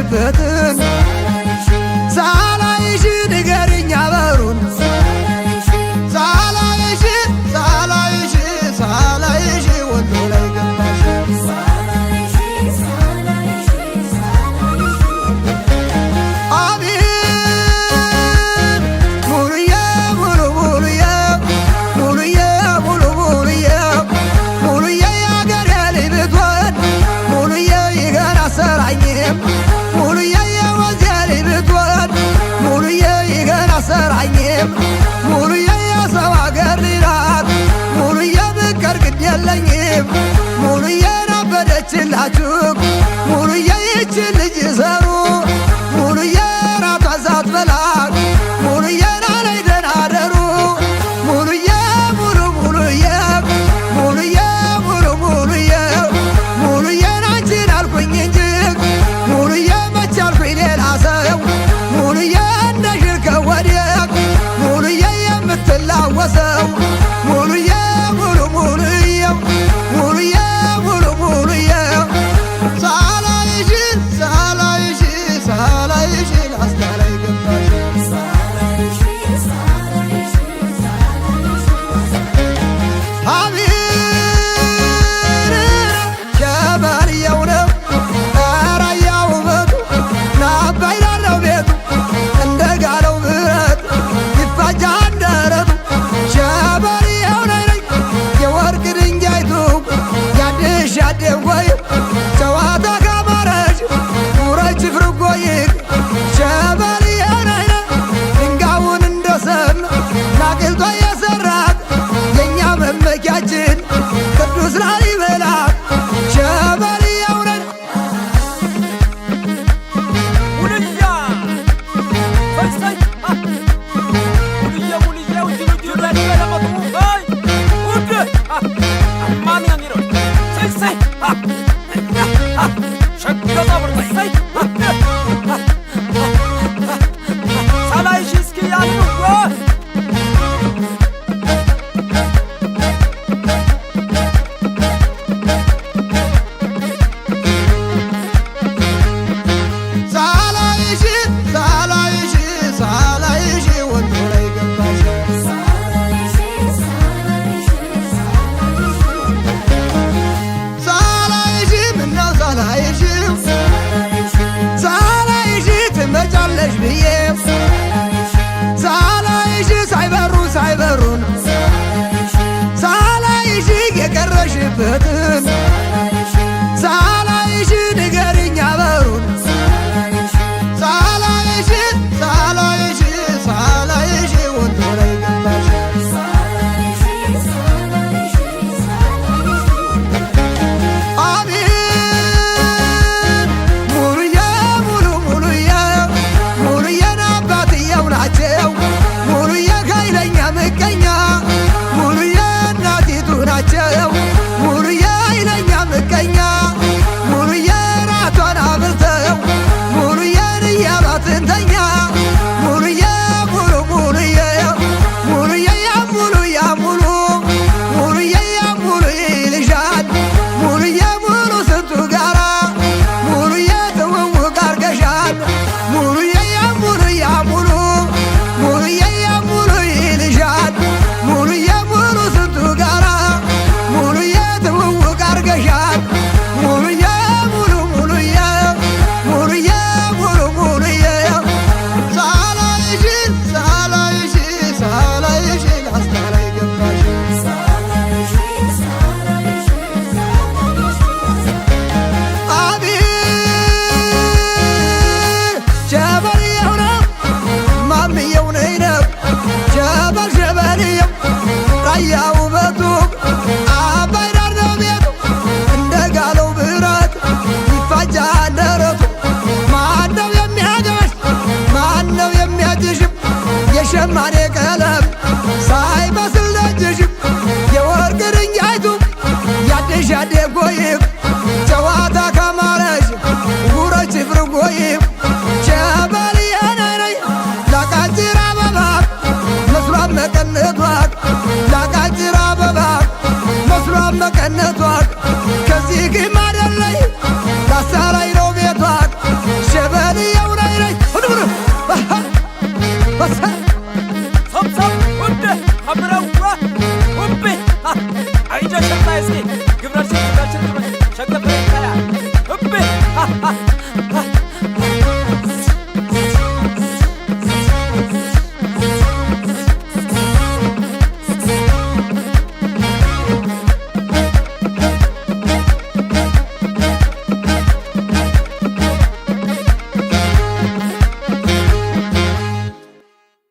ያደረሽበትን ሳላይሽ ንገሪኝ አበሩን ሳላይሽ ወንዶ ላይ ገባሽ ሙሉዬ የሰው አገር ናት ሙሉዬ ብቀር ግድ የለኝም ሙሉዬ ናበደችላችሁ ሙሉዬ ይችን ልጅ ሰሩ ሙሉዬ ራቷ ሳትበላ ሙሉዬ ናለይ ደህና አደሩ ሙሉዬ ሙሉዬ ናንቺን አልኩኝ እንጂ ሙሉዬ መች አልኩኝ ሌላ ሰው ሙሉዬ እንደሽር ከወዲያቅ ሙሉዬ የምትላወሰው ሙሉዬ ሳላይሽ ላስታላይ ገባሽ ሸበልየው ነው ራያው ውበቱ ናባይ ዳለው ቤቱ እንደ ጋለው ብረት ይፋጃ እንደረቱ ሸበልየው ነይ የወርቅ ድንጋይቱ ያድሽ ያደወይ ጨዋታ ካማረሽ ውረጅ ፍርጎይቅ ሸበልየው ነይ ድንጋዩን እንደሰም ናቅልቶ የሰራት የእኛ መመኪያችን ቅዱስ ላሊበላ ሸበልየው ነይ ሳላይሽ ወንዶ ላይ ገባሽ ሳላይሽ ምነው ሳላይሽ ትመጫለሽ ብዬ ሳላይሽ ሳይበሩን ሳላይሽ የቀረሽበትን ሳላይሽ ንገሪኝ አበሩን ሳላይሽ ወንዶ ላይ ገባሽ አሜን ሙሉዬ ናባትየው ናቸው ሙሉዬ ከይለኛ ምቀኛ ሙሉዬ እናቲቱ ናቸው ሙሉዬ ኃይለኛ ምቀኛ ሙሉዬ ራቷን አብርተው ሙሉዬን እያባትንተኛ ሙሉዬ ይልሻል ሙሉዬ ሙሉ ስንቱ ጋራ ሙሉዬ ትውውቅ አርገሻል ሙሉዬ ይልሻል ሙሉዬ ሙሉ ስንቱ ጋራ ሙሉዬ ትውውቅ አርገሻል ሙሉዬ ሳላይሽ ላስታላይ ገባሽ ሸበልየው ነው ማምየው ነይ ነው ሸበልየው ራያ ውበቱ አባይ ዳር ነው ቤቱ እንደ ጋለው ብረት ይፋጃ እንደረቱ ማነው የሚያገባሽ ማነው የሚያጅሽም የሸማኔ ቀለም ሳይመስል ደጅሽም የወርቅ ድንጋይቱ ያድሽ ያደጎይም ጨዋታ ካማረሽ ውረጅ ፍርጎይም ሸበልየው ነይ ላቃጭር አበባ መስሏት መቀነ